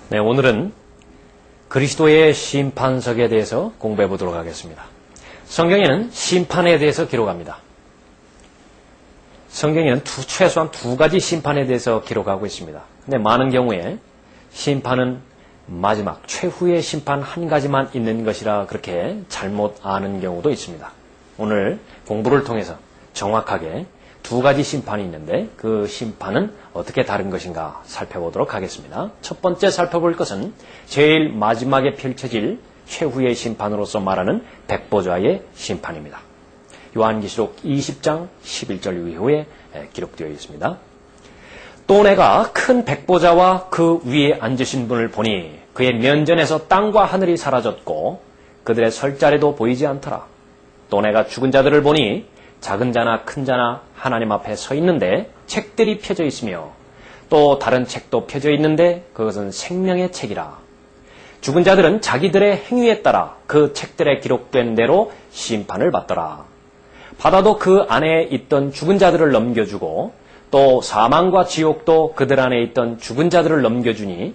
네, 오늘은 그리스도의 심판석에 대해서 공부해 보도록 하겠습니다. 성경에는 심판에 대해서 기록합니다. 성경에는 최소한 두 가지 심판에 대해서 기록하고 있습니다. 근데 많은 경우에 심판은 마지막, 최후의 심판 한 가지만 있는 것이라 그렇게 잘못 아는 경우도 있습니다. 오늘 공부를 통해서 정확하게 두 가지 심판이 있는데 그 심판은 어떻게 다른 것인가 살펴보도록 하겠습니다. 첫 번째 살펴볼 것은 제일 마지막에 펼쳐질 최후의 심판으로서 말하는 백보좌의 심판입니다. 요한계시록 20장 11절 이후에 기록되어 있습니다. 또 내가 큰 백보좌와 그 위에 앉으신 분을 보니 그의 면전에서 땅과 하늘이 사라졌고 그들의 설 자리도 보이지 않더라. 또 내가 죽은 자들을 보니 작은 자나 큰 자나 하나님 앞에 서 있는데 책들이 펴져 있으며 또 다른 책도 펴져 있는데 그것은 생명의 책이라. 죽은 자들은 자기들의 행위에 따라 그 책들에 기록된 대로 심판을 받더라. 바다도 그 안에 있던 죽은 자들을 넘겨주고 또 사망과 지옥도 그들 안에 있던 죽은 자들을 넘겨주니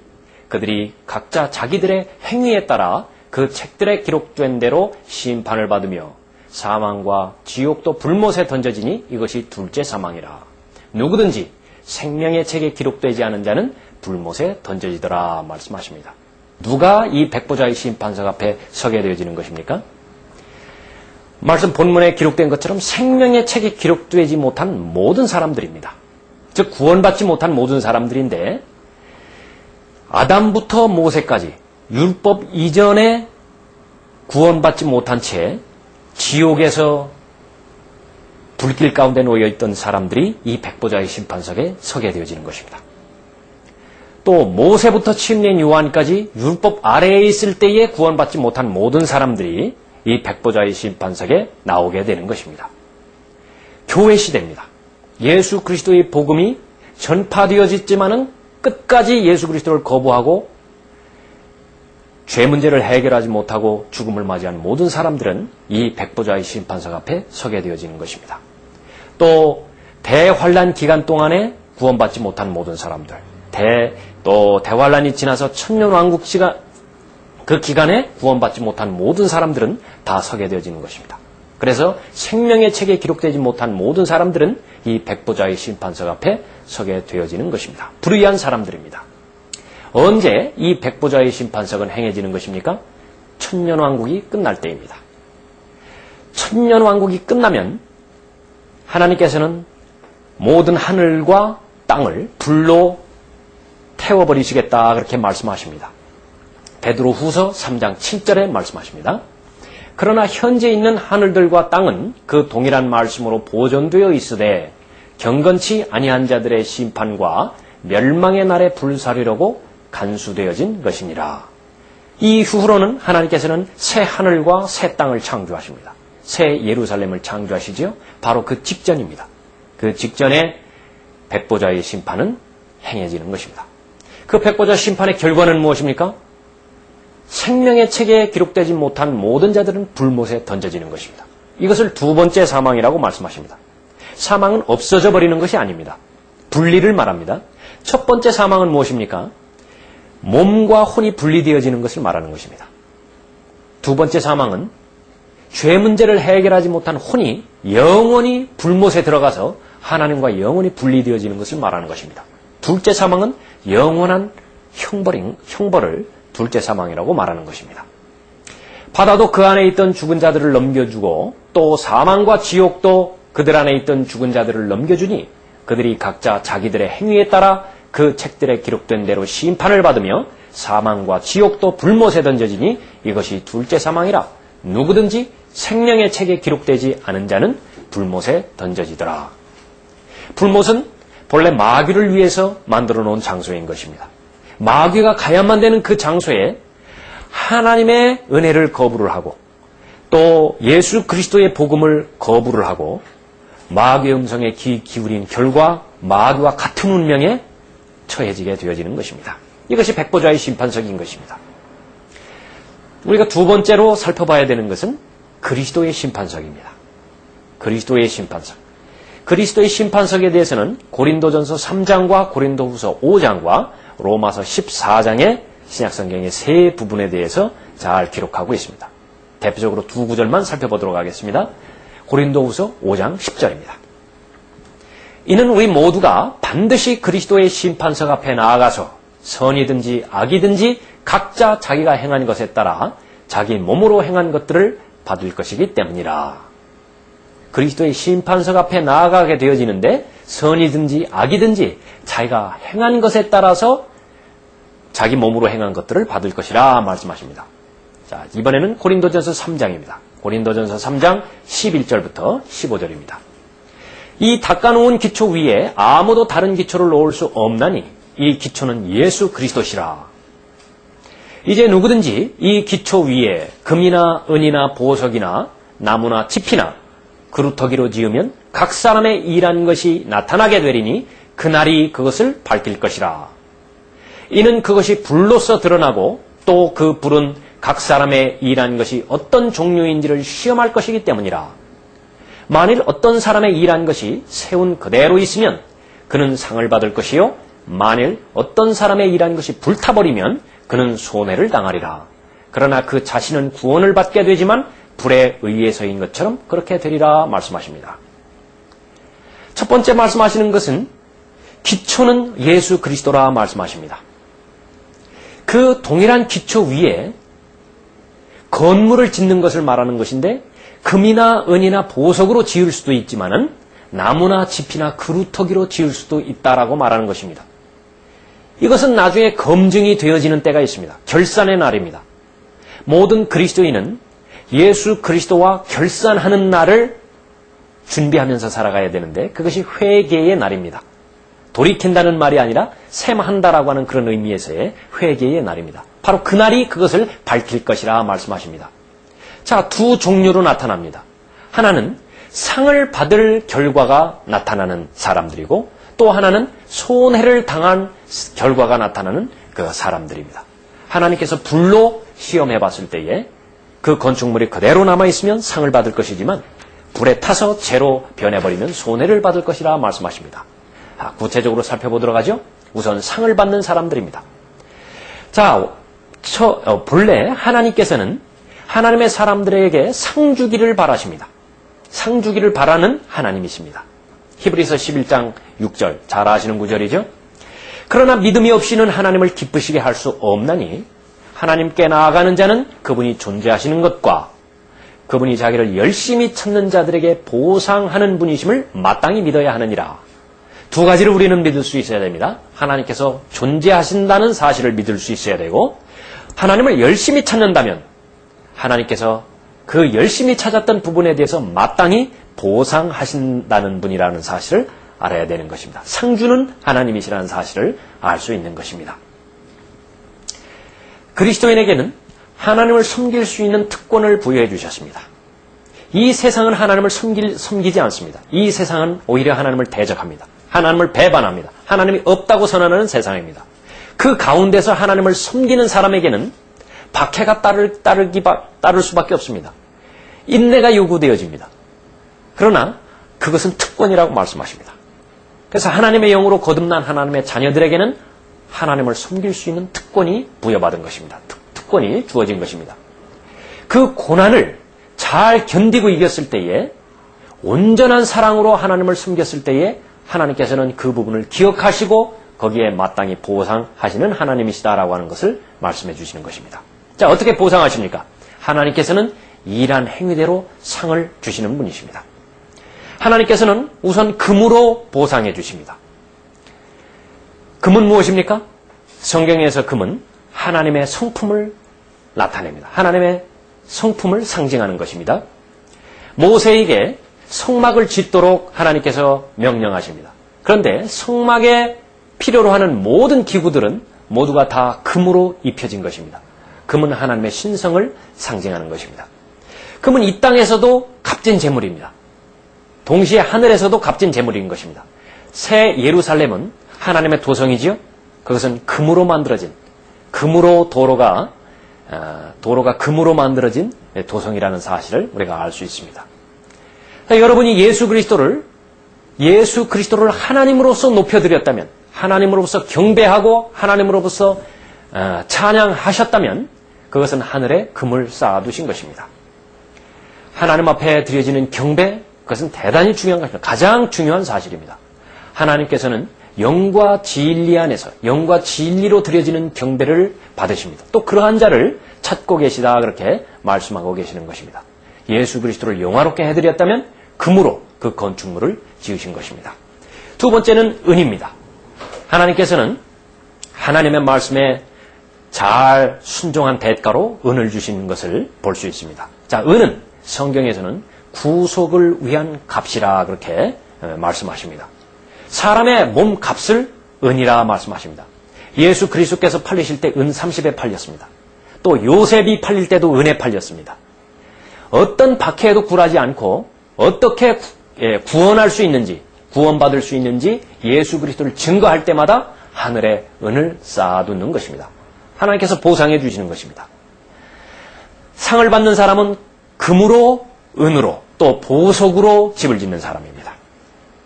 그들이 각자 자기들의 행위에 따라 그 책들에 기록된 대로 심판을 받으며 사망과 지옥도 불못에 던져지니 이것이 둘째 사망이라. 누구든지 생명의 책에 기록되지 않은 자는 불못에 던져지더라 말씀하십니다. 누가 이 백보좌의 심판석 앞에 서게 되어지는 것입니까? 말씀 본문에 기록된 것처럼 생명의 책에 기록되지 못한 모든 사람들입니다. 즉 구원받지 못한 모든 사람들인데 아담부터 모세까지 율법 이전에 구원받지 못한 채 지옥에서 불길 가운데 놓여있던 사람들이 이 백보좌의 심판석에 서게 되어지는 것입니다. 또 모세부터 침례인 요한까지 율법 아래에 있을 때에 구원받지 못한 모든 사람들이 이 백보좌의 심판석에 나오게 되는 것입니다. 교회 시대입니다. 예수 그리스도의 복음이 전파되어졌지만은 끝까지 예수 그리스도를 거부하고 죄 문제를 해결하지 못하고 죽음을 맞이한 모든 사람들은 이 백보좌의 심판석 앞에 서게 되어지는 것입니다. 또 대환란 기간 동안에 구원받지 못한 모든 사람들, 또 대환란이 지나서 천년왕국 시간 그 기간에 구원받지 못한 모든 사람들은 다 서게 되어지는 것입니다. 그래서 생명의 책에 기록되지 못한 모든 사람들은 이 백보좌의 심판석 앞에 서게 되어지는 것입니다. 불의한 사람들입니다. 언제 이 백보좌의 심판석은 행해지는 것입니까? 천년왕국이 끝날 때입니다. 천년왕국이 끝나면 하나님께서는 모든 하늘과 땅을 불로 태워버리시겠다 그렇게 말씀하십니다. 베드로후서 3장 7절에 말씀하십니다. 그러나 현재 있는 하늘들과 땅은 그 동일한 말씀으로 보존되어 있으되 경건치 아니한 자들의 심판과 멸망의 날에 불사르려고 간수되어진 것이니라. 이후로는 하나님께서는 새 하늘과 새 땅을 창조하십니다. 새 예루살렘을 창조하시지요. 바로 그 직전입니다. 그 직전에 백보좌의 심판은 행해지는 것입니다. 그 백보좌 심판의 결과는 무엇입니까? 생명의 책에 기록되지 못한 모든 자들은 불못에 던져지는 것입니다. 이것을 두 번째 사망이라고 말씀하십니다. 사망은 없어져 버리는 것이 아닙니다. 분리를 말합니다. 첫 번째 사망은 무엇입니까? 몸과 혼이 분리되어지는 것을 말하는 것입니다. 두 번째 사망은 죄 문제를 해결하지 못한 혼이 영원히 불못에 들어가서 하나님과 영원히 분리되어지는 것을 말하는 것입니다. 둘째 사망은 영원한 형벌을 둘째 사망이라고 말하는 것입니다. 바다도 그 안에 있던 죽은 자들을 넘겨주고 또 사망과 지옥도 그들 안에 있던 죽은 자들을 넘겨주니 그들이 각자 자기들의 행위에 따라 그 책들에 기록된 대로 심판을 받으며 사망과 지옥도 불못에 던져지니 이것이 둘째 사망이라. 누구든지 생명의 책에 기록되지 않은 자는 불못에 던져지더라. 불못은 본래 마귀를 위해서 만들어 놓은 장소인 것입니다. 마귀가 가야만 되는 그 장소에 하나님의 은혜를 거부를 하고 또 예수 그리스도의 복음을 거부를 하고 마귀의 음성에 귀 기울인 결과 마귀와 같은 운명에 처해지게 되어지는 것입니다. 이것이 백보좌의 심판석인 것입니다. 우리가 두 번째로 살펴봐야 되는 것은 그리스도의 심판석입니다. 그리스도의 심판석. 그리스도의 심판석에 대해서는 고린도전서 3장과 고린도후서 5장과 로마서 14장에 신약성경의 세 부분에 대해서 잘 기록하고 있습니다. 대표적으로 두 구절만 살펴보도록 하겠습니다. 고린도후서 5장 10절입니다. 이는 우리 모두가 반드시 그리스도의 심판석 앞에 나아가서 선이든지 악이든지 각자 자기가 행한 것에 따라 자기 몸으로 행한 것들을 받을 것이기 때문이라. 그리스도의 심판석 앞에 나아가게 되어지는데 선이든지 악이든지 자기가 행한 것에 따라서 자기 몸으로 행한 것들을 받을 것이라 말씀하십니다. 자, 이번에는 고린도전서 3장입니다. 고린도전서 3장 11절부터 15절입니다. 이 닦아놓은 기초 위에 아무도 다른 기초를 놓을 수 없나니 이 기초는 예수 그리스도시라. 이제 누구든지 이 기초 위에 금이나 은이나 보석이나 나무나 짚이나 그루터기로 지으면 각 사람의 일한 것이 나타나게 되리니 그날이 그것을 밝힐 것이라. 이는 그것이 불로써 드러나고 또 그 불은 각 사람의 일한 것이 어떤 종류인지를 시험할 것이기 때문이라. 만일 어떤 사람의 일한 것이 세운 그대로 있으면 그는 상을 받을 것이요 만일 어떤 사람의 일한 것이 불타버리면 그는 손해를 당하리라. 그러나 그 자신은 구원을 받게 되지만 불에 의해서인 것처럼 그렇게 되리라 말씀하십니다. 첫 번째 말씀하시는 것은 기초는 예수 그리스도라 말씀하십니다. 그 동일한 기초 위에 건물을 짓는 것을 말하는 것인데 금이나 은이나 보석으로 지을 수도 있지만은 나무나 짚이나 그루터기로 지을 수도 있다라고 말하는 것입니다. 이것은 나중에 검증이 되어지는 때가 있습니다. 결산의 날입니다. 모든 그리스도인은 예수 그리스도와 결산하는 날을 준비하면서 살아가야 되는데 그것이 회개의 날입니다. 돌이킨다는 말이 아니라 셈한다라고 하는 그런 의미에서의 회개의 날입니다. 바로 그날이 그것을 밝힐 것이라 말씀하십니다. 자, 두 종류로 나타납니다. 하나는 상을 받을 결과가 나타나는 사람들이고 또 하나는 손해를 당한 결과가 나타나는 그 사람들입니다. 하나님께서 불로 시험해 봤을 때에 그 건축물이 그대로 남아있으면 상을 받을 것이지만 불에 타서 재로 변해버리면 손해를 받을 것이라 말씀하십니다. 구체적으로 살펴보도록 하죠. 우선 상을 받는 사람들입니다. 자, 본래 하나님께서는 하나님의 사람들에게 상 주기를 바라십니다. 상 주기를 바라는 하나님이십니다. 히브리서 11장 6절 잘 아시는 구절이죠. 그러나 믿음이 없이는 하나님을 기쁘시게 할 수 없나니 하나님께 나아가는 자는 그분이 존재하시는 것과 그분이 자기를 열심히 찾는 자들에게 보상하는 분이심을 마땅히 믿어야 하느니라. 두 가지를 우리는 믿을 수 있어야 됩니다. 하나님께서 존재하신다는 사실을 믿을 수 있어야 되고 하나님을 열심히 찾는다면 하나님께서 그 열심히 찾았던 부분에 대해서 마땅히 보상하신다는 분이라는 사실을 알아야 되는 것입니다. 상주는 하나님이시라는 사실을 알 수 있는 것입니다. 그리스도인에게는 하나님을 섬길 수 있는 특권을 부여해 주셨습니다. 이 세상은 하나님을 섬기지 않습니다. 이 세상은 오히려 하나님을 대적합니다. 하나님을 배반합니다. 하나님이 없다고 선언하는 세상입니다. 그 가운데서 하나님을 섬기는 사람에게는 박해가 따를 수밖에 없습니다. 인내가 요구되어집니다. 그러나 그것은 특권이라고 말씀하십니다. 그래서 하나님의 영으로 거듭난 하나님의 자녀들에게는 하나님을 섬길 수 있는 특권이 부여받은 것입니다. 특권이 주어진 것입니다. 그 고난을 잘 견디고 이겼을 때에 온전한 사랑으로 하나님을 섬겼을 때에 하나님께서는 그 부분을 기억하시고 거기에 마땅히 보상하시는 하나님이시다라고 하는 것을 말씀해 주시는 것입니다. 자, 어떻게 보상하십니까? 하나님께서는 일한 행위대로 상을 주시는 분이십니다. 하나님께서는 우선 금으로 보상해 주십니다. 금은 무엇입니까? 성경에서 금은 하나님의 성품을 나타냅니다. 하나님의 성품을 상징하는 것입니다. 모세에게 성막을 짓도록 하나님께서 명령하십니다. 그런데 성막에 필요로 하는 모든 기구들은 모두가 다 금으로 입혀진 것입니다. 금은 하나님의 신성을 상징하는 것입니다. 금은 이 땅에서도 값진 재물입니다. 동시에 하늘에서도 값진 재물인 것입니다. 새 예루살렘은 하나님의 도성이지요. 그것은 금으로 만들어진, 도로가 금으로 만들어진 도성이라는 사실을 우리가 알 수 있습니다. 여러분이 예수 그리스도를 하나님으로서 높여드렸다면, 하나님으로부터 경배하고 하나님으로부터 찬양하셨다면 그것은 하늘에 금을 쌓아두신 것입니다. 하나님 앞에 드려지는 경배, 그것은 대단히 중요한 것입니다. 가장 중요한 사실입니다. 하나님께서는 영과 진리 안에서 영과 진리로 드려지는 경배를 받으십니다. 또 그러한 자를 찾고 계시다 그렇게 말씀하고 계시는 것입니다. 예수 그리스도를 영화롭게 해드렸다면 금으로 그 건축물을 지으신 것입니다. 두 번째는 은입니다. 하나님께서는 하나님의 말씀에 잘 순종한 대가로 은을 주시는 것을 볼 수 있습니다. 자, 은은 성경에서는 구속을 위한 값이라 그렇게 말씀하십니다. 사람의 몸값을 은이라 말씀하십니다. 예수 그리스도께서 팔리실 때 은 30에 팔렸습니다. 또 요셉이 팔릴 때도 은에 팔렸습니다. 어떤 박해에도 굴하지 않고 어떻게 구원할 수 있는지, 구원받을 수 있는지 예수 그리스도를 증거할 때마다 하늘에 은을 쌓아두는 것입니다. 하나님께서 보상해 주시는 것입니다. 상을 받는 사람은 금으로, 은으로, 또 보석으로 집을 짓는 사람입니다.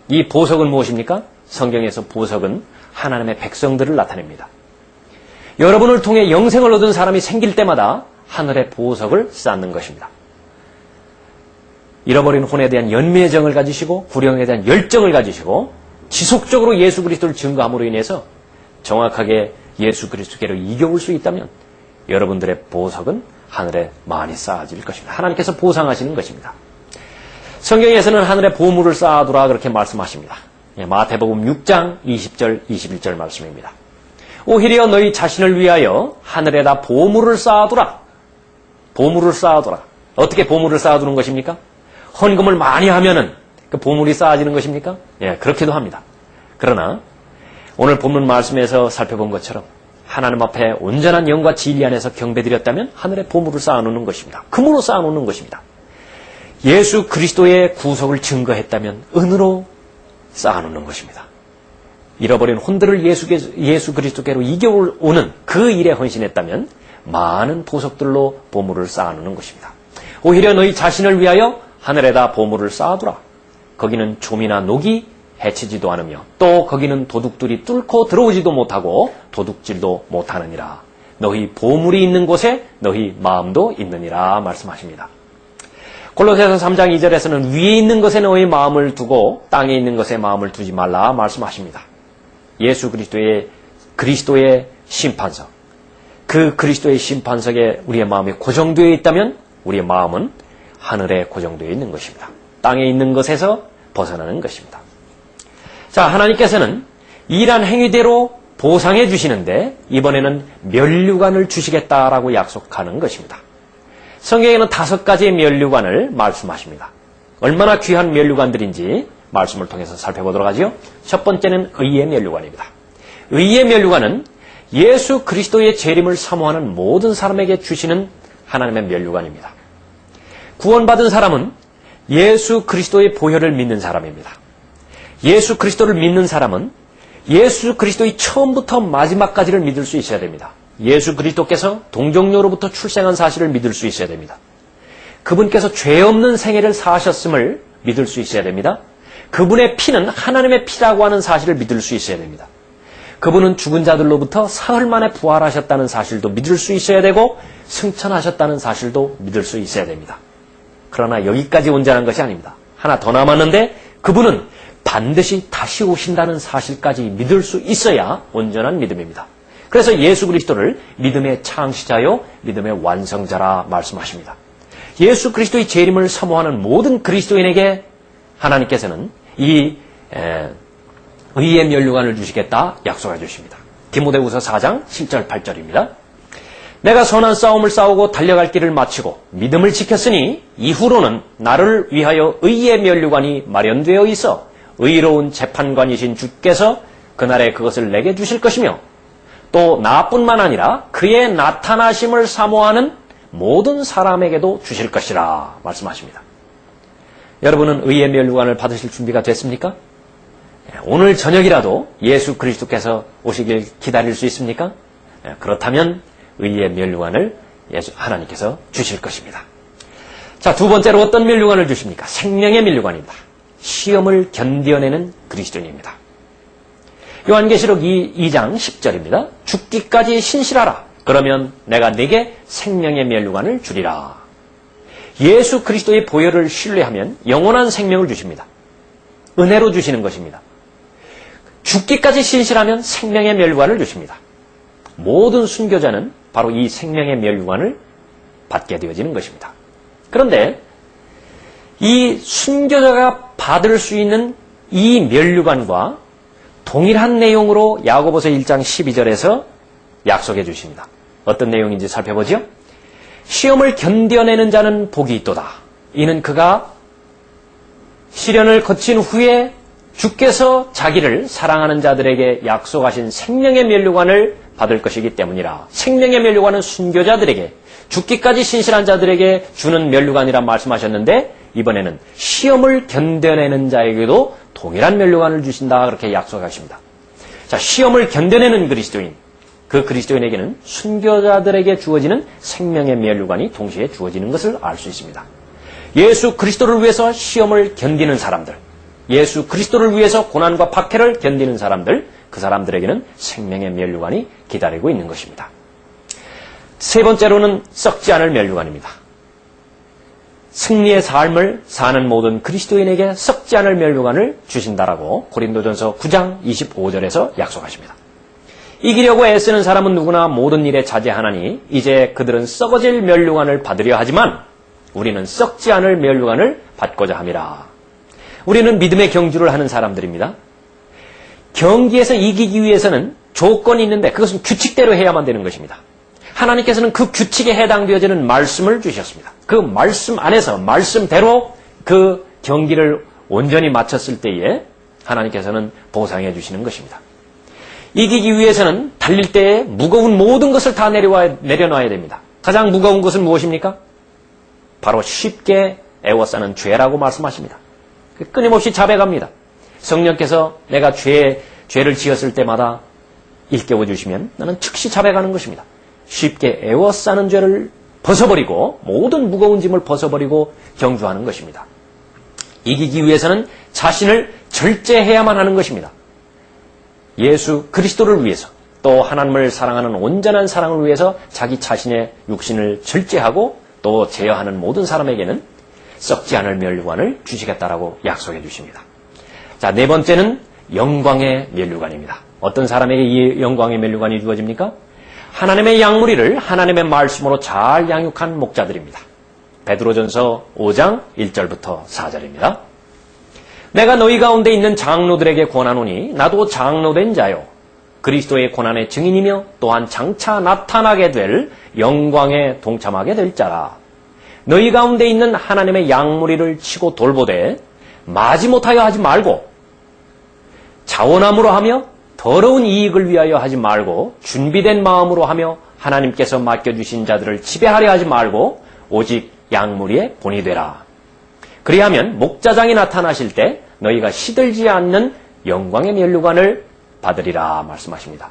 이 보석은 무엇입니까? 성경에서 보석은 하나님의 백성들을 나타냅니다. 여러분을 통해 영생을 얻은 사람이 생길 때마다 하늘의 보석을 쌓는 것입니다. 잃어버린 혼에 대한 연민의 정을 가지시고 구령에 대한 열정을 가지시고 지속적으로 예수 그리스도를 증거함으로 인해서 정확하게 예수 그리스도께로 이겨올 수 있다면 여러분들의 보석은 하늘에 많이 쌓아질 것입니다. 하나님께서 보상하시는 것입니다. 성경에서는 하늘에 보물을 쌓아두라 그렇게 말씀하십니다. 마태복음 6장 20절 21절 말씀입니다. 오히려 너희 자신을 위하여 하늘에다 보물을 쌓아두라. 보물을 쌓아두라. 어떻게 보물을 쌓아두는 것입니까? 헌금을 많이 하면은 그 보물이 쌓아지는 것입니까? 예, 그렇기도 합니다. 그러나 오늘 본문 말씀에서 살펴본 것처럼 하나님 앞에 온전한 영과 진리 안에서 경배드렸다면 하늘에 보물을 쌓아놓는 것입니다. 금으로 쌓아놓는 것입니다. 예수 그리스도의 구속을 증거했다면 은으로 쌓아놓는 것입니다. 잃어버린 혼들을 예수 그리스도께로 이겨오는 그 일에 헌신했다면 많은 보석들로 보물을 쌓아놓는 것입니다. 오히려 너희 자신을 위하여 하늘에다 보물을 쌓아두라. 거기는 좀이나 녹이 해치지도 않으며 또 거기는 도둑들이 뚫고 들어오지도 못하고 도둑질도 못하느니라. 너희 보물이 있는 곳에 너희 마음도 있느니라 말씀하십니다. 골로새서 3장 2절에서는 위에 있는 것에 너희 마음을 두고 땅에 있는 것에 마음을 두지 말라 말씀하십니다. 예수 그리스도의 심판석, 그 그리스도의 심판석에 우리의 마음이 고정되어 있다면 우리의 마음은 하늘에 고정되어 있는 것입니다. 땅에 있는 것에서 벗어나는 것입니다. 자, 하나님께서는 일한 행위대로 보상해 주시는데 이번에는 면류관을 주시겠다라고 약속하는 것입니다. 성경에는 5가지의 면류관을 말씀하십니다. 얼마나 귀한 면류관들인지 말씀을 통해서 살펴보도록 하죠. 첫 번째는 의의 면류관입니다. 의의 면류관은 예수 그리스도의 재림을 사모하는 모든 사람에게 주시는 하나님의 면류관입니다. 구원받은 사람은 예수 그리스도의 보혈을 믿는 사람입니다. 예수 그리스도를 믿는 사람은 예수 그리스도의 처음부터 마지막까지를 믿을 수 있어야 됩니다. 예수 그리스도께서 동정녀로부터 출생한 사실을 믿을 수 있어야 됩니다. 그분께서 죄 없는 생애를 사셨음을 믿을 수 있어야 됩니다. 그분의 피는 하나님의 피라고 하는 사실을 믿을 수 있어야 됩니다. 그분은 죽은 자들로부터 사흘 만에 부활하셨다는 사실도 믿을 수 있어야 되고 승천하셨다는 사실도 믿을 수 있어야 됩니다. 그러나 여기까지 온전한 것이 아닙니다. 하나 더 남았는데 그분은 반드시 다시 오신다는 사실까지 믿을 수 있어야 온전한 믿음입니다. 그래서 예수 그리스도를 믿음의 창시자요 믿음의 완성자라 말씀하십니다. 예수 그리스도의 재림을 사모하는 모든 그리스도인에게 하나님께서는 이 의의 면류관을 주시겠다 약속해 주십니다. 디모데후서 4장 7절 8절입니다. 내가 선한 싸움을 싸우고 달려갈 길을 마치고 믿음을 지켰으니 이후로는 나를 위하여 의의 면류관이 마련되어 있어 의로운 재판관이신 주께서 그날에 그것을 내게 주실 것이며 또 나뿐만 아니라 그의 나타나심을 사모하는 모든 사람에게도 주실 것이라 말씀하십니다. 여러분은 의의 면류관을 받으실 준비가 됐습니까? 오늘 저녁이라도 예수 그리스도께서 오시길 기다릴 수 있습니까? 그렇다면 의의 면류관을 하나님께서 주실 것입니다. 자, 두 번째로 어떤 면류관을 주십니까? 생명의 면류관입니다. 시험을 견뎌내는 그리스도인입니다. 요한계시록 2장 10절입니다. 죽기까지 신실하라. 그러면 내가 네게 생명의 면류관을 주리라. 예수 그리스도의 보혈을 신뢰하면 영원한 생명을 주십니다. 은혜로 주시는 것입니다. 죽기까지 신실하면 생명의 면류관을 주십니다. 모든 순교자는 바로 이 생명의 면류관을 받게 되어지는 것입니다. 그런데 이 순교자가 받을 수 있는 이 면류관과 동일한 내용으로 야고보서 1장 12절에서 약속해 주십니다. 어떤 내용인지 살펴보죠. 시험을 견뎌내는 자는 복이 있도다. 이는 그가 시련을 거친 후에 주께서 자기를 사랑하는 자들에게 약속하신 생명의 면류관을 받을 것이기 때문이라. 생명의 면류관은 순교자들에게, 죽기까지 신실한 자들에게 주는 면류관이라 말씀하셨는데, 이번에는 시험을 견뎌내는 자에게도 동일한 면류관을 주신다, 그렇게 약속하십니다. 자, 시험을 견뎌내는 그리스도인, 그 그리스도인에게는 순교자들에게 주어지는 생명의 면류관이 동시에 주어지는 것을 알 수 있습니다. 예수 그리스도를 위해서 시험을 견디는 사람들, 예수 그리스도를 위해서 고난과 박해를 견디는 사람들, 그 사람들에게는 생명의 면류관이 기다리고 있는 것입니다. 세 번째로는 썩지 않을 면류관입니다. 승리의 삶을 사는 모든 그리스도인에게 썩지 않을 면류관을 주신다라고 고린도전서 9장 25절에서 약속하십니다. 이기려고 애쓰는 사람은 누구나 모든 일에 자제하나니 이제 그들은 썩어질 면류관을 받으려 하지만 우리는 썩지 않을 면류관을 받고자 함이라. 우리는 믿음의 경주를 하는 사람들입니다. 경기에서 이기기 위해서는 조건이 있는데 그것은 규칙대로 해야만 되는 것입니다. 하나님께서는 그 규칙에 해당되어지는 말씀을 주셨습니다. 그 말씀 안에서 말씀대로 그 경기를 온전히 마쳤을 때에 하나님께서는 보상해 주시는 것입니다. 이기기 위해서는 달릴 때에 무거운 모든 것을 다 내려놔야 됩니다. 가장 무거운 것은 무엇입니까? 바로 쉽게 애워싸는 죄라고 말씀하십니다. 끊임없이 자백합니다. 성령께서 내가 죄를 지었을 때마다 일깨워 주시면 나는 즉시 자백하는 것입니다. 쉽게 애워싸는 죄를 벗어버리고 모든 무거운 짐을 벗어버리고 경주하는 것입니다. 이기기 위해서는 자신을 절제해야만 하는 것입니다. 예수 그리스도를 위해서 또 하나님을 사랑하는 온전한 사랑을 위해서 자기 자신의 육신을 절제하고 또 제어하는 모든 사람에게는 썩지 않을 면류관을 주시겠다라고 약속해 주십니다. 자, 네 번째는 영광의 면류관입니다. 어떤 사람에게 이 영광의 면류관이 주어집니까? 하나님의 양무리를 하나님의 말씀으로 잘 양육한 목자들입니다. 베드로전서 5장 1절부터 4절입니다. 내가 너희 가운데 있는 장로들에게 권하노니 나도 장로된 자요 그리스도의 고난의 증인이며 또한 장차 나타나게 될 영광에 동참하게 될 자라. 너희 가운데 있는 하나님의 양무리를 치고 돌보되 마지못하여 하지 말고 자원함으로 하며 더러운 이익을 위하여 하지 말고 준비된 마음으로 하며 하나님께서 맡겨주신 자들을 지배하려 하지 말고 오직 양무리에 본이 되라. 그리하면 목자장이 나타나실 때 너희가 시들지 않는 영광의 면류관을 받으리라 말씀하십니다.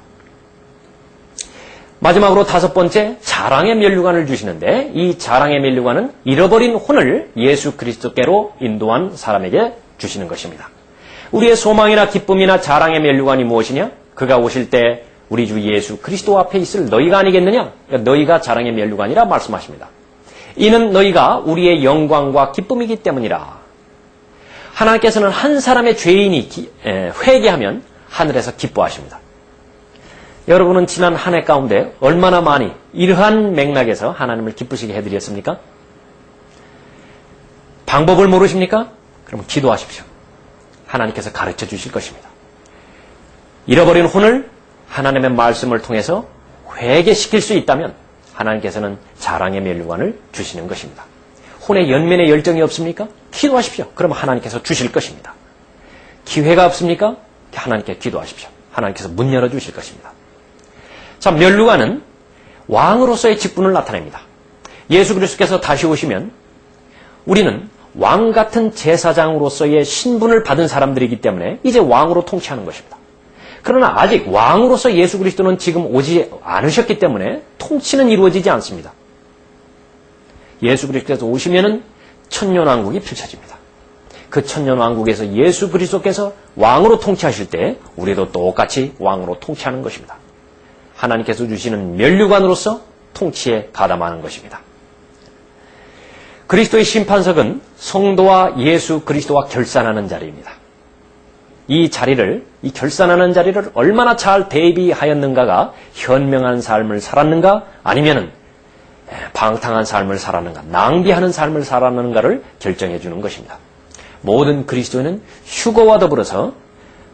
마지막으로 다섯 번째 자랑의 면류관을 주시는데 이 자랑의 면류관은 잃어버린 혼을 예수 그리스도께로 인도한 사람에게 주시는 것입니다. 우리의 소망이나 기쁨이나 자랑의 면류관이 무엇이냐? 그가 오실 때 우리 주 예수 그리스도 앞에 있을 너희가 아니겠느냐? 너희가 자랑의 면류관이라 말씀하십니다. 이는 너희가 우리의 영광과 기쁨이기 때문이라. 하나님께서는 한 사람의 죄인이 회개하면 하늘에서 기뻐하십니다. 여러분은 지난 한 해 가운데 얼마나 많이 이러한 맥락에서 하나님을 기쁘시게 해드렸습니까? 방법을 모르십니까? 그러면 기도하십시오. 하나님께서 가르쳐 주실 것입니다. 잃어버린 혼을 하나님의 말씀을 통해서 회개시킬 수 있다면 하나님께서는 자랑의 면류관을 주시는 것입니다. 혼의 연면에 열정이 없습니까? 기도하십시오. 그러면 하나님께서 주실 것입니다. 기회가 없습니까? 하나님께 기도하십시오. 하나님께서 문 열어주실 것입니다. 자, 면류관은 왕으로서의 직분을 나타냅니다. 예수 그리스도께서 다시 오시면 우리는 왕 같은 제사장으로서의 신분을 받은 사람들이기 때문에 이제 왕으로 통치하는 것입니다. 그러나 아직 왕으로서 예수 그리스도는 지금 오지 않으셨기 때문에 통치는 이루어지지 않습니다. 예수 그리스도께서 오시면은 천년왕국이 펼쳐집니다. 그 천년왕국에서 예수 그리스도께서 왕으로 통치하실 때 우리도 똑같이 왕으로 통치하는 것입니다. 하나님께서 주시는 면류관으로서 통치에 가담하는 것입니다. 그리스도의 심판석은 성도와 예수 그리스도와 결산하는 자리입니다. 이 결산하는 자리를 얼마나 잘 대비하였는가가 현명한 삶을 살았는가 아니면은 방탕한 삶을 살았는가, 낭비하는 삶을 살았는가를 결정해 주는 것입니다. 모든 그리스도인은 휴거와 더불어서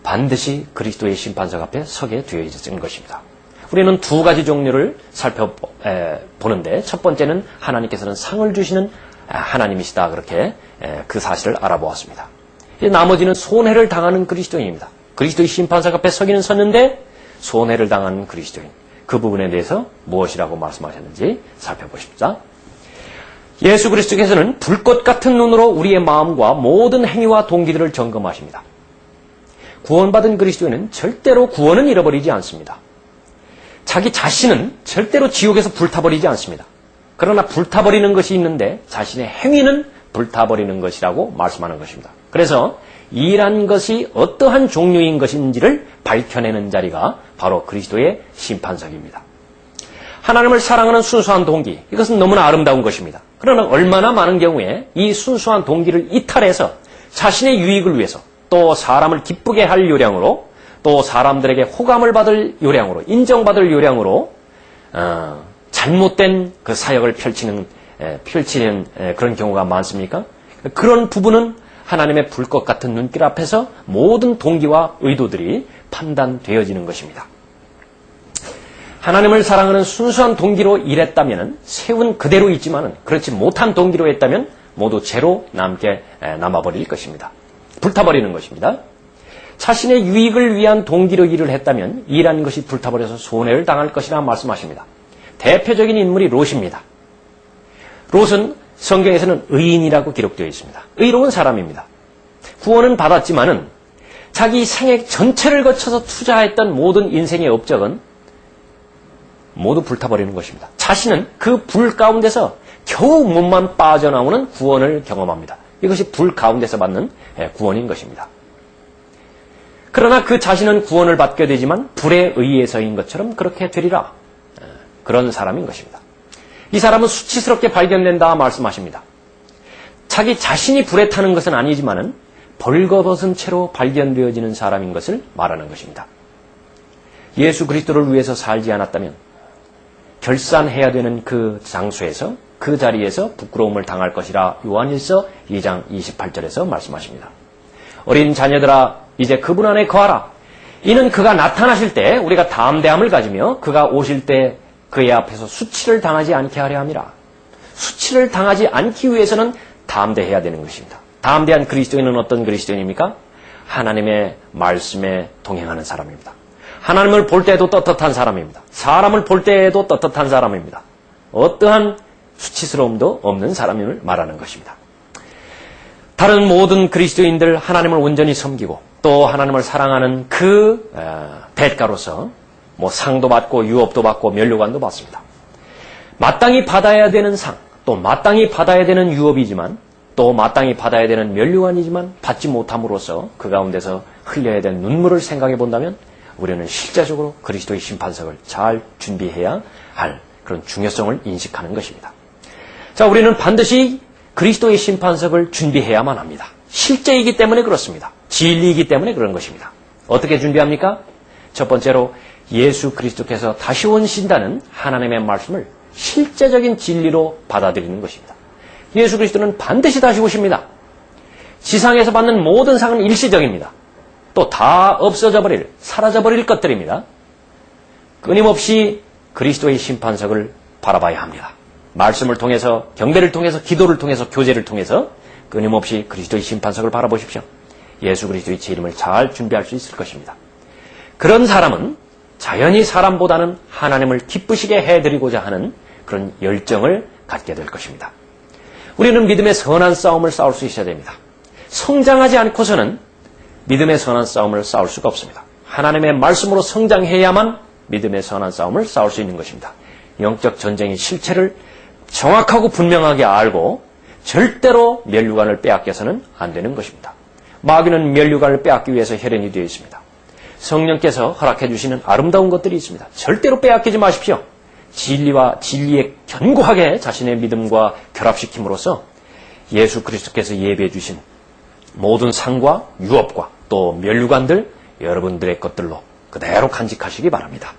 반드시 그리스도의 심판석 앞에 서게 되어 있는 것입니다. 우리는 두 가지 종류를 살펴보는데 첫 번째는 하나님께서는 상을 주시는 하나님이시다. 그렇게 그 사실을 알아보았습니다. 나머지는 손해를 당하는 그리스도인입니다. 그리스도의 심판석 앞에 서기는 섰는데 손해를 당하는 그리스도인. 그 부분에 대해서 무엇이라고 말씀하셨는지 살펴보십시다. 예수 그리스도께서는 불꽃 같은 눈으로 우리의 마음과 모든 행위와 동기들을 점검하십니다. 구원받은 그리스도인은 절대로 구원은 잃어버리지 않습니다. 자기 자신은 절대로 지옥에서 불타버리지 않습니다. 그러나 불타버리는 것이 있는데 자신의 행위는 불타버리는 것이라고 말씀하는 것입니다. 그래서 이란 것이 어떠한 종류인 것인지를 밝혀내는 자리가 바로 그리스도의 심판석입니다. 하나님을 사랑하는 순수한 동기, 이것은 너무나 아름다운 것입니다. 그러나 얼마나 많은 경우에 이 순수한 동기를 이탈해서 자신의 유익을 위해서 또 사람을 기쁘게 할 요량으로 또 사람들에게 호감을 받을 요량으로 인정받을 요량으로 잘못된 그 사역을 펼치는 그런 경우가 많습니까? 그런 부분은 하나님의 불꽃 같은 눈길 앞에서 모든 동기와 의도들이 판단되어지는 것입니다. 하나님을 사랑하는 순수한 동기로 일했다면 세운 그대로 있지만 그렇지 못한 동기로 했다면 모두 죄로 남아버릴 것입니다. 불타버리는 것입니다. 자신의 유익을 위한 동기로 일을 했다면 일한 것이 불타버려서 손해를 당할 것이라 말씀하십니다. 대표적인 인물이 롯입니다. 롯은 성경에서는 의인이라고 기록되어 있습니다. 의로운 사람입니다. 구원은 받았지만은 자기 생애 전체를 거쳐서 투자했던 모든 인생의 업적은 모두 불타버리는 것입니다. 자신은 그 불 가운데서 겨우 몸만 빠져나오는 구원을 경험합니다. 이것이 불 가운데서 받는 구원인 것입니다. 그러나 그 자신은 구원을 받게 되지만 불에 의해서인 것처럼 그렇게 되리라. 그런 사람인 것입니다. 이 사람은 수치스럽게 발견된다 말씀하십니다. 자기 자신이 불에 타는 것은 아니지만은 벌거벗은 채로 발견되어지는 사람인 것을 말하는 것입니다. 예수 그리스도를 위해서 살지 않았다면 결산해야 되는 그 장소에서 그 자리에서 부끄러움을 당할 것이라 요한일서 2장 28절에서 말씀하십니다. 어린 자녀들아 이제 그분 안에 거하라. 이는 그가 나타나실 때 우리가 담대함을 가지며 그가 오실 때 그의 앞에서 수치를 당하지 않게 하려 함이라. 수치를 당하지 않기 위해서는 담대해야 되는 것입니다. 담대한 그리스도인은 어떤 그리스도인입니까? 하나님의 말씀에 동행하는 사람입니다. 하나님을 볼 때에도 떳떳한 사람입니다. 사람을 볼 때에도 떳떳한 사람입니다. 어떠한 수치스러움도 없는 사람임을 말하는 것입니다. 다른 모든 그리스도인들 하나님을 온전히 섬기고 또 하나님을 사랑하는 그 대가로서 상도 받고 유업도 받고 면류관도 받습니다. 마땅히 받아야 되는 상, 또 마땅히 받아야 되는 유업이지만 또 마땅히 받아야 되는 면류관이지만 받지 못함으로써 그 가운데서 흘려야 되는 눈물을 생각해 본다면 우리는 실제적으로 그리스도의 심판석을 잘 준비해야 할 그런 중요성을 인식하는 것입니다. 자, 우리는 반드시 그리스도의 심판석을 준비해야만 합니다. 실제이기 때문에 그렇습니다. 진리이기 때문에 그런 것입니다. 어떻게 준비합니까? 첫 번째로 예수 그리스도께서 다시 오신다는 하나님의 말씀을 실제적인 진리로 받아들이는 것입니다. 예수 그리스도는 반드시 다시 오십니다. 지상에서 받는 모든 상은 일시적입니다. 또 다 사라져버릴 것들입니다. 끊임없이 그리스도의 심판석을 바라봐야 합니다. 말씀을 통해서, 경배를 통해서, 기도를 통해서, 교제를 통해서 끊임없이 그리스도의 심판석을 바라보십시오. 예수 그리스도의 재림을 잘 준비할 수 있을 것입니다. 그런 사람은 자연히 사람보다는 하나님을 기쁘시게 해드리고자 하는 그런 열정을 갖게 될 것입니다. 우리는 믿음의 선한 싸움을 싸울 수 있어야 됩니다. 성장하지 않고서는 믿음의 선한 싸움을 싸울 수가 없습니다. 하나님의 말씀으로 성장해야만 믿음의 선한 싸움을 싸울 수 있는 것입니다. 영적 전쟁의 실체를 정확하고 분명하게 알고 절대로 면류관을 빼앗겨서는 안 되는 것입니다. 마귀는 면류관을 빼앗기 위해서 혈연이 되어 있습니다. 성령께서 허락해 주시는 아름다운 것들이 있습니다. 절대로 빼앗기지 마십시오. 진리에 견고하게 자신의 믿음과 결합시킴으로써 예수 그리스도께서 예비해 주신 모든 상과 유업과 또 면류관들 여러분들의 것들로 그대로 간직하시기 바랍니다.